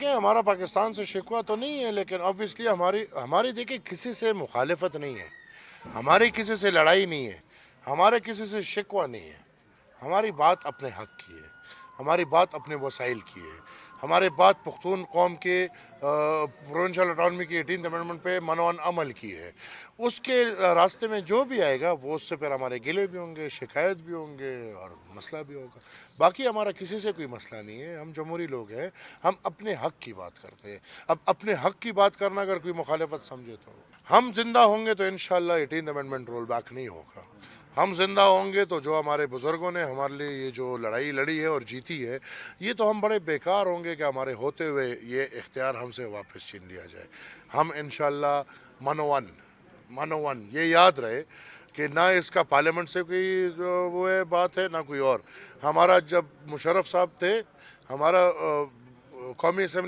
کہ ہمارا پاکستان سے شکوہ تو نہیں ہے، لیکن obviously ہماری دیکھیں کسی سے مخالفت نہیں ہے، ہماری کسی سے لڑائی نہیں ہے، ہمارے کسی سے شکوہ نہیں ہے. ہماری بات اپنے حق کی ہے، ہماری بات اپنے وسائل کی ہے، ہماری بات پختون قوم کے پروونشل اٹانومی کی 18th امنڈمنٹ پہ منوان عمل کی ہے. اس کے راستے میں جو بھی آئے گا وہ اس سے پھر ہمارے گلے بھی ہوں گے، شکایت بھی ہوں گے اور مسئلہ بھی ہوگا. باقی ہمارا کسی سے کوئی مسئلہ نہیں ہے، ہم جمہوری لوگ ہیں، ہم اپنے حق کی بات کرتے ہیں. اب اپنے حق کی بات کرنا اگر کوئی مخالفت سمجھے تو ہم زندہ ہوں گے تو انشاءاللہ 18th امنڈمنٹ رول بیک نہیں ہوگا. ہم زندہ ہوں گے تو جو ہمارے بزرگوں نے ہمارے لیے یہ جو لڑائی لڑی ہے اور جیتی ہے، یہ تو ہم بڑے بیکار ہوں گے کہ ہمارے ہوتے ہوئے یہ اختیار ہم سے واپس چھین لیا جائے. ہم انشاءاللہ منوون یہ یاد رہے کہ نہ اس کا پارلیمنٹ سے کوئی وہ ہے بات ہے، نہ کوئی اور. ہمارا جب مشرف صاحب تھے، ہمارا قومی اسمبلی